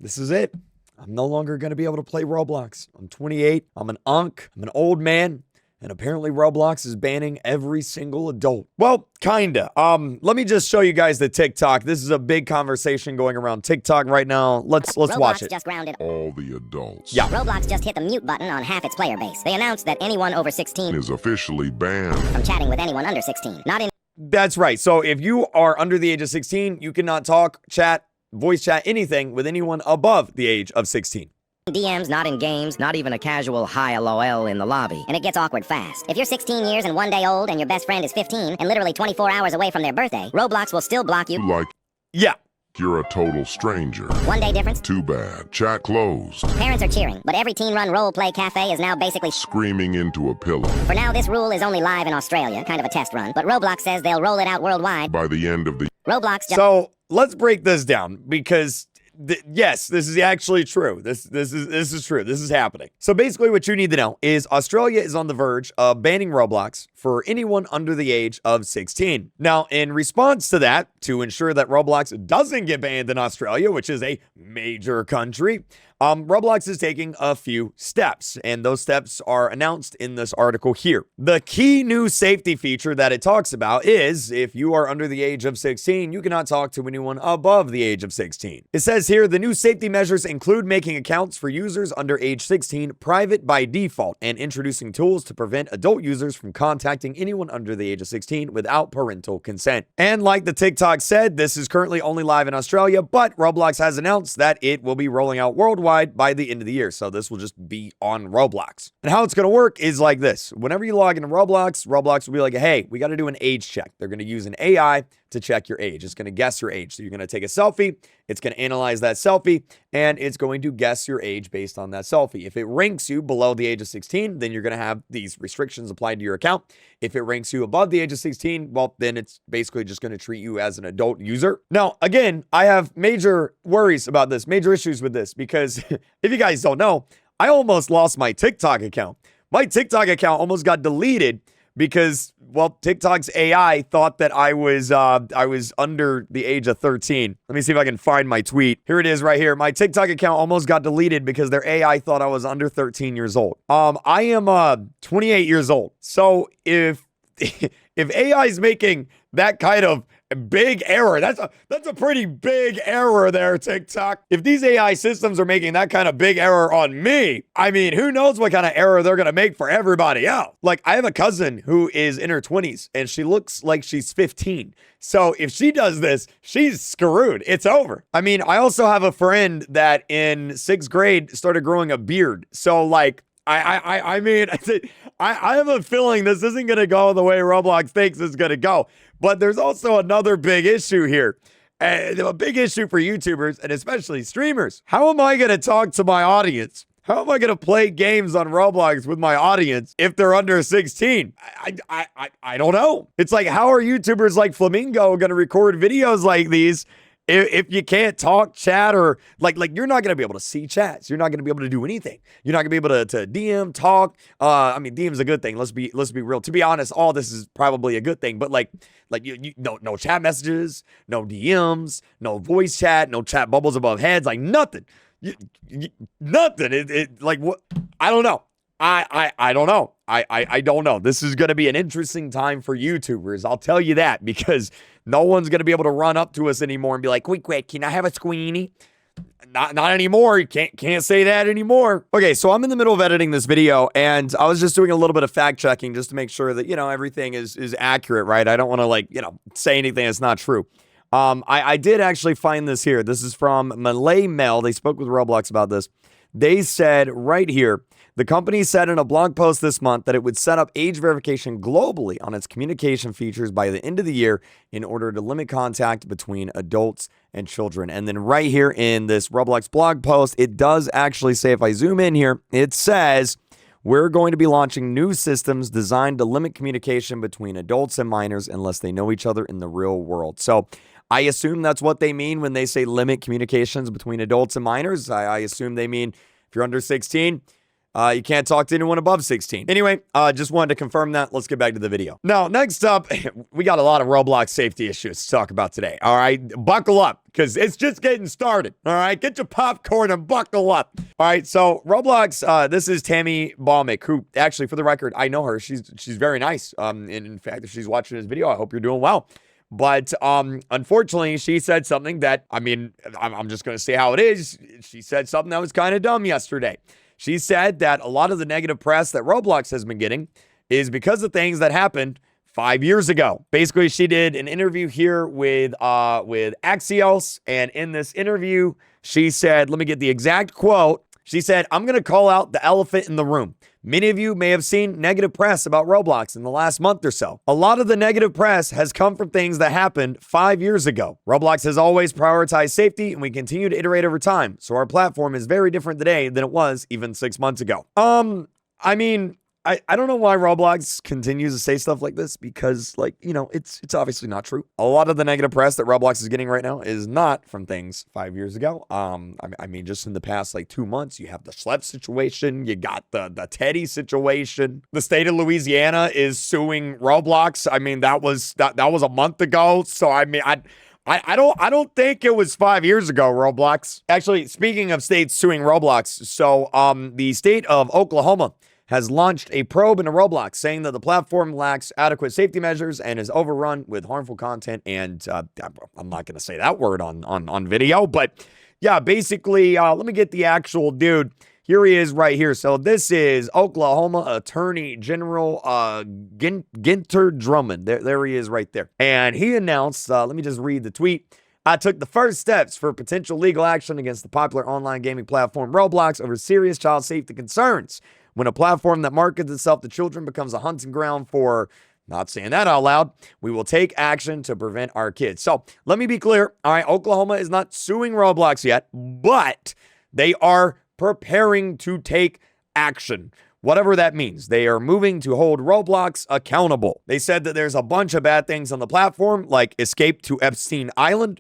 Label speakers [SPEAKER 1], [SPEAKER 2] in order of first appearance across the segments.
[SPEAKER 1] this is it. I'm no longer going to be able to play Roblox. I'm 28. I'm an unk. I'm an old man. And apparently Roblox is banning every single adult. Well, kinda. Let me just show you guys the TikTok. This is a big conversation going around TikTok right now. Let's watch it.
[SPEAKER 2] Roblox just grounded
[SPEAKER 3] all the adults.
[SPEAKER 1] Yeah.
[SPEAKER 2] Roblox just hit the mute button on half its player base. They announced that anyone over 16
[SPEAKER 3] Is officially banned
[SPEAKER 2] from chatting with anyone under 16. Not in
[SPEAKER 1] That's right. So if you are under the age of 16, you cannot talk, chat, voice chat, anything with anyone above the age of 16.
[SPEAKER 2] DMs, not in games, not even a casual hi LOL in the lobby. And it gets awkward fast. If you're 16 years and 1 day old and your best friend is 15 and literally 24 hours away from their birthday, Roblox will still block you.
[SPEAKER 3] like
[SPEAKER 1] Yeah.
[SPEAKER 3] you're a total stranger.
[SPEAKER 2] 1 day difference.
[SPEAKER 3] Too bad. Chat closed.
[SPEAKER 2] Parents are cheering, but every teen-run role-play cafe is now basically
[SPEAKER 3] Screaming into a pillow.
[SPEAKER 2] For now, this rule is only live in Australia, kind of a test run, but Roblox says they'll roll it out worldwide.
[SPEAKER 3] By the end of the
[SPEAKER 2] Roblox just
[SPEAKER 1] So let's break this down because yes, this is actually true. This is true. This is happening. So basically what you need to know is Australia is on the verge of banning Roblox for anyone under the age of 16. Now, in response to that, to ensure that Roblox doesn't get banned in Australia, which is a major country, Roblox is taking a few steps, and those steps are announced in this article here. The key new safety feature that it talks about is if you are under the age of 16, you cannot talk to anyone above the age of 16. It says here, the new safety measures include making accounts for users under age 16 private by default and introducing tools to prevent adult users from contacting anyone under the age of 16 without parental consent. And like the TikTok said, this is currently only live in Australia, but Roblox has announced that it will be rolling out worldwide by the end of the year. So this will just be on Roblox. And how it's going to work is like this. Whenever you log into Roblox, Roblox will be like, hey, we got to do an age check. They're going to use an AI to check your age. It's going to guess your age. So you're going to take a selfie. It's going to analyze that selfie, and it's going to guess your age based on that selfie. If it ranks you below the age of 16, then you're going to have these restrictions applied to your account. If it ranks you above the age of 16, well, then it's basically just going to treat you as an adult user. Now, again, I have major worries about this, major issues with this, because if you guys don't know, I almost lost my TikTok account. My TikTok account almost got deleted because, well, TikTok's AI thought that I was under the age of 13. Let me see if I can find my tweet. Here it is right here. My TikTok account almost got deleted because their AI thought I was under 13 years old. I am 28 years old. So if AI is making that kind of big error, that's a pretty big error there, TikTok. If these AI systems are making that kind of big error on me, I mean, who knows what kind of error they're going to make for everybody else. Like, I have a cousin who is in her 20s and she looks like she's 15. So if she does this, she's screwed. It's over. I mean, I also have a friend that in 6th grade started growing a beard. So like, I mean, I have a feeling this isn't going to go the way Roblox thinks it's going to go. But there's also another big issue here. A big issue for YouTubers and especially streamers. How am I going to talk to my audience? How am I going to play games on Roblox with my audience if they're under 16? I don't know. It's like, how are YouTubers like Flamingo going to record videos like these if you can't talk, chat, or like you're not going to be able to see chats. You're not going to be able to do anything. You're not going to be able to DM, talk. I mean, DM is a good thing. Let's be real. To be honest, all this is probably a good thing. But like you no chat messages, no DMs, no voice chat, no chat bubbles above heads, like nothing. Nothing. It like what? I don't know. I don't know. I don't know. This is going to be an interesting time for YouTubers. I'll tell you that, because no one's going to be able to run up to us anymore and be like, quick, can I have a squeenie? Not anymore. You can't say that anymore. Okay, so I'm in the middle of editing this video, and I was just doing a little bit of fact checking just to make sure that, everything is accurate, right? I don't want to say anything that's not true. I did actually find this here. This is from Malay Mail. They spoke with Roblox about this. They said right here, the company said in a blog post this month that it would set up age verification globally on its communication features by the end of the year in order to limit contact between adults and children. And then right here in this Roblox blog post, it does actually say, if I zoom in here, it says, we're going to be launching new systems designed to limit communication between adults and minors unless they know each other in the real world. So I assume that's what they mean when they say limit communications between adults and minors. I assume they mean if you're under 16, You can't talk to anyone above 16. Anyway, just wanted to confirm that. Let's get back to the video. Now, next up, we got a lot of Roblox safety issues to talk about today. All right, buckle up because it's just getting started. All right, get your popcorn and buckle up. All right, so Roblox, this is Tammy Balmick, who actually, for the record, I know her. She's very nice. And in fact, if she's watching this video, I hope you're doing well. But unfortunately, she said something that, I mean, I'm just going to say how it is. She said something that was kind of dumb yesterday. She said that a lot of the negative press that Roblox has been getting is because of things that happened 5 years ago. Basically, she did an interview here with Axios, and in this interview, she said, let me get the exact quote. She said, "I'm going to call out the elephant in the room. Many of you may have seen negative press about Roblox in the last month or so. A lot of the negative press has come from things that happened 5 years ago. Roblox has always prioritized safety, and we continue to iterate over time. So our platform is very different today than it was even 6 months ago." I mean, I don't know why Roblox continues to say stuff like this because, like, you know, it's obviously not true. A lot of the negative press that Roblox is getting right now is not from things 5 years ago. I mean, just in the past, like, 2 months, you have the Schlepp situation, you got the Teddy situation. The state of Louisiana is suing Roblox. I mean, that was a month ago. So, I mean, I don't think it was 5 years ago, Roblox. Actually, speaking of states suing Roblox, so the state of Oklahoma has launched a probe into Roblox, saying that the platform lacks adequate safety measures and is overrun with harmful content. And I'm not going to say that word on video, but yeah, basically, let me get the actual dude. Here he is right here. So this is Oklahoma Attorney General Ginter Drummond. There he is right there. And he announced, let me just read the tweet. "I took the first steps for potential legal action against the popular online gaming platform Roblox over serious child safety concerns. When a platform that markets itself to children becomes a hunting ground for," not saying that out loud, "we will take action to prevent our kids." So let me be clear. All right, Oklahoma is not suing Roblox yet, but they are preparing to take action. Whatever that means. They are moving to hold Roblox accountable. They said that there's a bunch of bad things on the platform, like Escape to Epstein Island,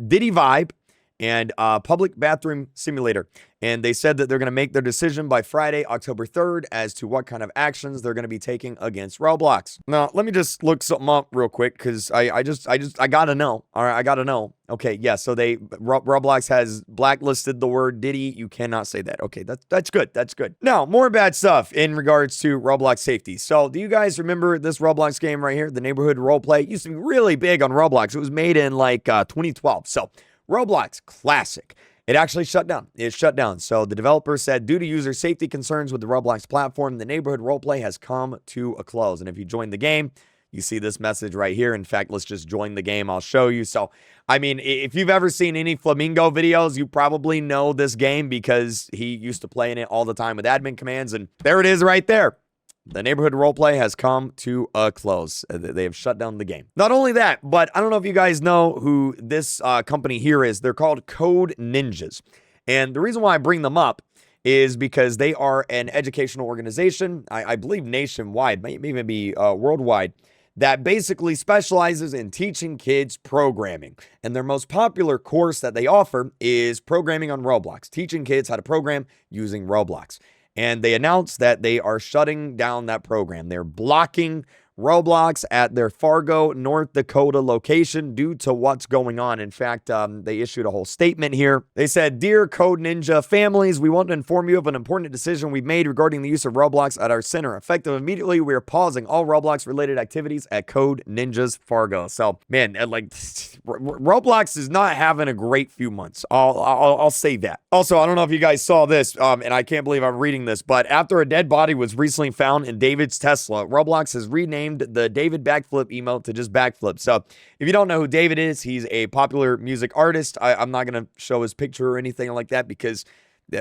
[SPEAKER 1] Diddy Vibe, and Public Bathroom Simulator. And they said that they're going to make their decision by Friday, October 3rd, as to what kind of actions they're going to be taking against Roblox. Now, let me just look something up real quick, because I got to know. All right, I got to know. Okay, yeah, so Roblox has blacklisted the word Diddy. You cannot say that. Okay, that's good. That's good. Now, more bad stuff in regards to Roblox safety. So, do you guys remember this Roblox game right here, the Neighborhood Roleplay? It used to be really big on Roblox. It was made in, like, 2012. So, Roblox, classic. It actually shut down. It shut down. So the developer said, due to user safety concerns with the Roblox platform, the Neighborhood Roleplay has come to a close. And if you join the game, you see this message right here. In fact, let's just join the game. I'll show you. So, I mean, if you've ever seen any Flamingo videos, you probably know this game because he used to play in it all the time with admin commands. And there it is right there. The Neighborhood Roleplay has come to a close. They have shut down the game. Not only that, but I don't know if you guys know who this company here is. They're called Code Ninjas. And the reason why I bring them up is because they are an educational organization, I believe nationwide, maybe even be worldwide, that basically specializes in teaching kids programming. And their most popular course that they offer is programming on Roblox, teaching kids how to program using Roblox. And they announced that they are shutting down that program. They're blocking Roblox at their Fargo, North Dakota location due to what's going on. In fact, they issued a whole statement here. They said, "Dear Code Ninja families, we want to inform you of an important decision we've made regarding the use of Roblox at our center. Effective immediately, we are pausing all Roblox-related activities at Code Ninjas Fargo." So, man, like, Roblox is not having a great few months. I'll say that. Also, I don't know if you guys saw this, and I can't believe I'm reading this, but after a dead body was recently found in David's Tesla, Roblox has renamed the David Backflip emote to just Backflip. So if you don't know who David is, he's a popular music artist. I'm not going to show his picture or anything like that because,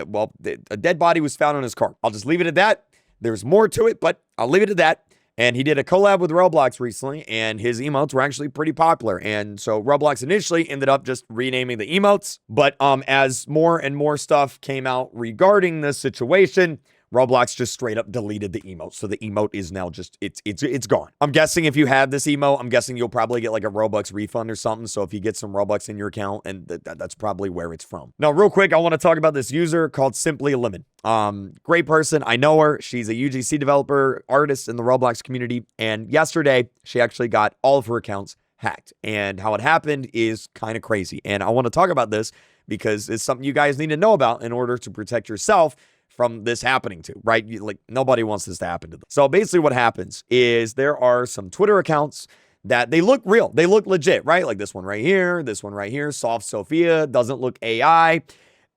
[SPEAKER 1] well, a dead body was found in his car. I'll just leave it at that. There's more to it, but I'll leave it at that. And he did a collab with Roblox recently, and his emotes were actually pretty popular. And so Roblox initially ended up just renaming the emotes. But as more and more stuff came out regarding this situation, Roblox just straight up deleted the emote. So the emote is now just, it's gone. I'm guessing if you have this emote, I'm guessing you'll probably get like a Robux refund or something. So if you get some Robux in your account, and that's probably where it's from. Now, real quick, I want to talk about this user called Simply Lemon. Great person. I know her. She's a UGC developer, artist in the Roblox community. And yesterday, she actually got all of her accounts hacked. And how it happened is kind of crazy. And I want to talk about this because it's something you guys need to know about in order to protect yourself from this happening to, right? Like, nobody wants this to happen to them. So basically what happens is there are some Twitter accounts that they look real. They look legit, right? Like this one right here, Soft Sophia, doesn't look AI.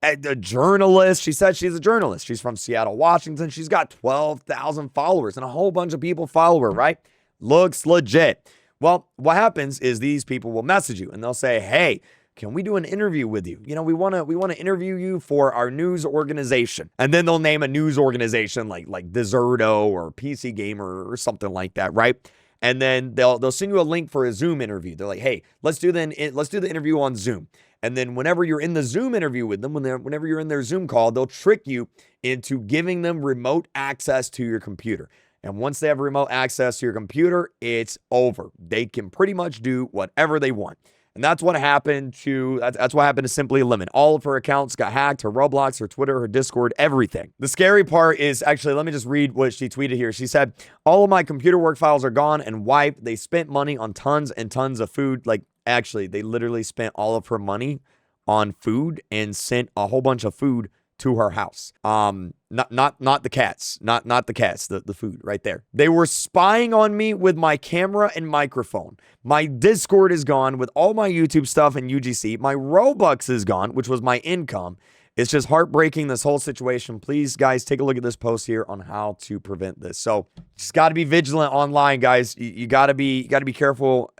[SPEAKER 1] A journalist, she said she's a journalist. She's from Seattle, Washington. She's got 12,000 followers and a whole bunch of people follow her, right? Looks legit. Well, what happens is these people will message you and they'll say, hey, can we do an interview with you? You know, we want to interview you for our news organization. And then they'll name a news organization like Deserto or PC Gamer or something like that, right? And then they'll send you a link for a Zoom interview. They're like, hey, let's do the interview on Zoom. And then whenever you're in the Zoom interview with them, whenever you're in their Zoom call, they'll trick you into giving them remote access to your computer. And once they have remote access to your computer, it's over. They can pretty much do whatever they want. And that's what happened to Simply Lemon. All of her accounts got hacked, her Roblox, her Twitter, her Discord, everything. The scary part is, actually, let me just read what she tweeted here. She said, all of my computer work files are gone and wiped. They spent money on tons and tons of food. Like, actually, they literally spent all of her money on food and sent a whole bunch of food to her house. Not the cats, not the cats, the food right there. They were spying on me with my camera and microphone. My Discord is gone with all my YouTube stuff and UGC. My Robux is gone, which was my income. It's just heartbreaking, this whole situation. Please, guys, take a look at this post here on how to prevent this. So just got to be vigilant online, guys. You got to be careful.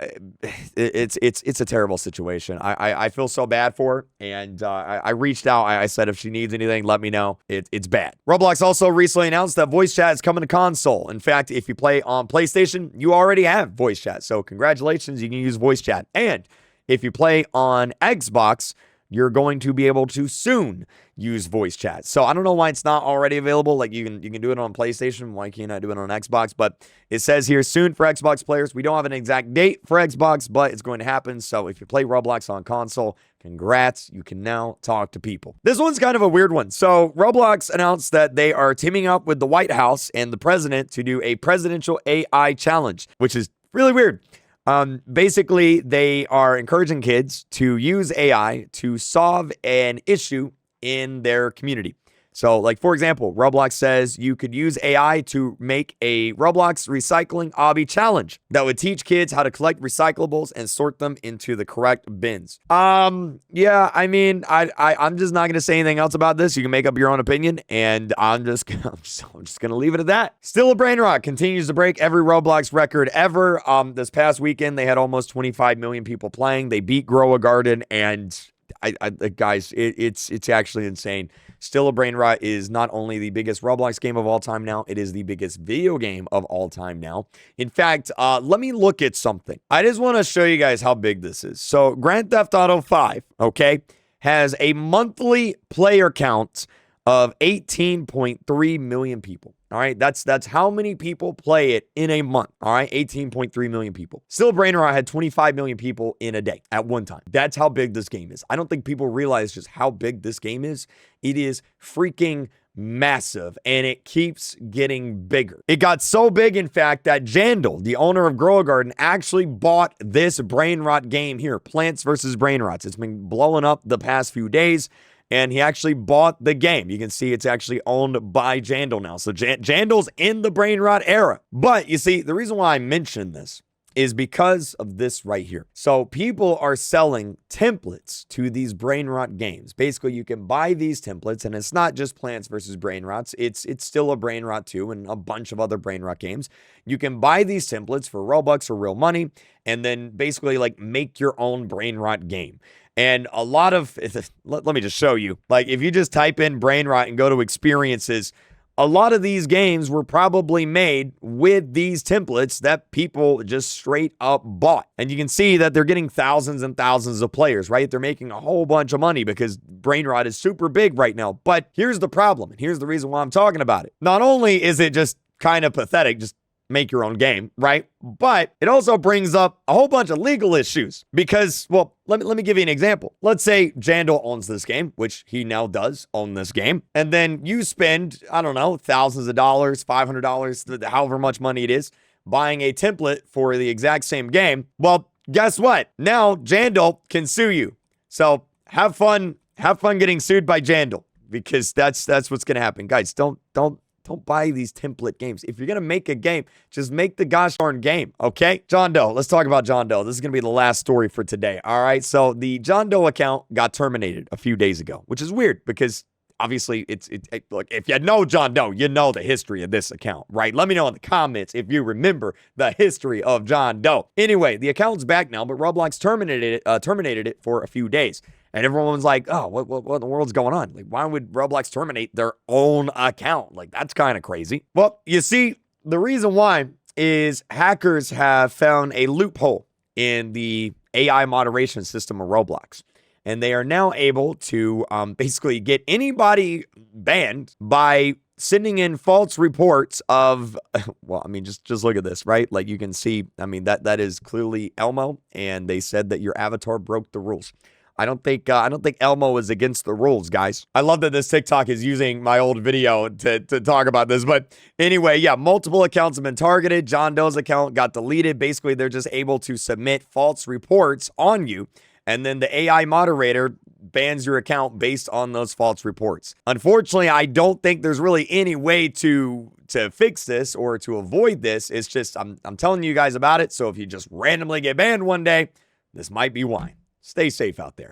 [SPEAKER 1] It's a terrible situation. I feel so bad for her, and I reached out. I said if she needs anything, let me know. It's bad. Roblox also recently announced that voice chat is coming to console. In fact, if you play on PlayStation, you already have voice chat. So congratulations, you can use voice chat. And if you play on Xbox, you're going to be able to soon use voice chat. So I don't know why it's not already available. Like you can do it on PlayStation. Why can't I do it on Xbox? But it says here soon for Xbox players. We don't have an exact date for Xbox, but it's going to happen. So if you play Roblox on console, congrats. You can now talk to people. This one's kind of a weird one. So Roblox announced that they are teaming up with the White House and the president to do a presidential AI challenge, which is really weird. Basically, they are encouraging kids to use AI to solve an issue in their community. So, like, for example, Roblox says you could use AI to make a Roblox recycling obby challenge that would teach kids how to collect recyclables and sort them into the correct bins. Yeah, I mean, I'm just not going to say anything else about this. You can make up your own opinion, and I'm just going to leave it at that. Still a Brain Rot continues to break every Roblox record ever. This past weekend, they had almost 25 million people playing. They beat Grow a Garden, and guys, it's actually insane. Still a Brain Rot is not only the biggest Roblox game of all time now, it is the biggest video game of all time now. In fact, let me look at something. I just want to show you guys how big this is. So Grand Theft Auto 5, okay, has a monthly player count of 18.3 million people. All right, that's how many people play it in a month. All right, 18.3 million people. Still, Brain Rot had 25 million people in a day at one time. That's how big this game is. I don't think people realize just how big this game is. It is freaking massive, and it keeps getting bigger. It got so big, in fact, that Jandal, the owner of Grow a Garden, actually bought this Brain Rot game here, Plants vs. Brain Rots. It's been blowing up the past few days, and he actually bought the game. You can see it's actually owned by Jandal now. So Jandal's in the Brain Rot era. But you see, the reason why I mention this is because of this right here. So people are selling templates to these Brain Rot games. Basically, you can buy these templates, and it's not just Plants vs. Brain Rots. It's still a Brain Rot 2 and a bunch of other Brain Rot games. You can buy these templates for Robux or real money, and then basically like make your own Brain Rot game. And a lot of, let me just show you. Like, if you just type in Brain Rot and go to experiences, a lot of these games were probably made with these templates that people just straight up bought. And you can see that they're getting thousands and thousands of players, right? They're making a whole bunch of money because Brainrot is super big right now. But here's the problem, and here's the reason why I'm talking about it. Not only is it just kind of pathetic, just make your own game, right? But it also brings up a whole bunch of legal issues because, well, let me give you an example. Let's say Jandal owns this game, which he now does own this game. And then you spend, I don't know, thousands of dollars, $500, however much money it is, buying a template for the exact same game. Well, guess what? Now Jandal can sue you. So have fun getting sued by Jandal because that's what's going to happen. Guys, don't buy these template games. If you're going to make a game, just make the gosh darn game, okay? John Doe. Let's talk about John Doe. This is going to be the last story for today, all right? So the John Doe account got terminated a few days ago, which is weird because obviously look, if you know John Doe, you know the history of this account, right? Let me know in the comments if you remember the history of John Doe. Anyway, the account's back now, but Roblox terminated it for a few days. And everyone's like, oh, what in the world's going on? Like, why would Roblox terminate their own account? Like, that's kind of crazy. Well, you see, the reason why is hackers have found a loophole in the AI moderation system of Roblox. And they are now able to basically get anybody banned by sending in false reports of, well, I mean, just look at this, right? Like you can see, I mean, that is clearly Elmo, and they said that your avatar broke the rules. I don't think Elmo is against the rules, guys. I love that this TikTok is using my old video to talk about this. But anyway, yeah, multiple accounts have been targeted. John Doe's account got deleted. Basically, they're just able to submit false reports on you. And then the AI moderator bans your account based on those false reports. Unfortunately, I don't think there's really any way to fix this or to avoid this. It's just, I'm telling you guys about it. So if you just randomly get banned one day, this might be why. Stay safe out there.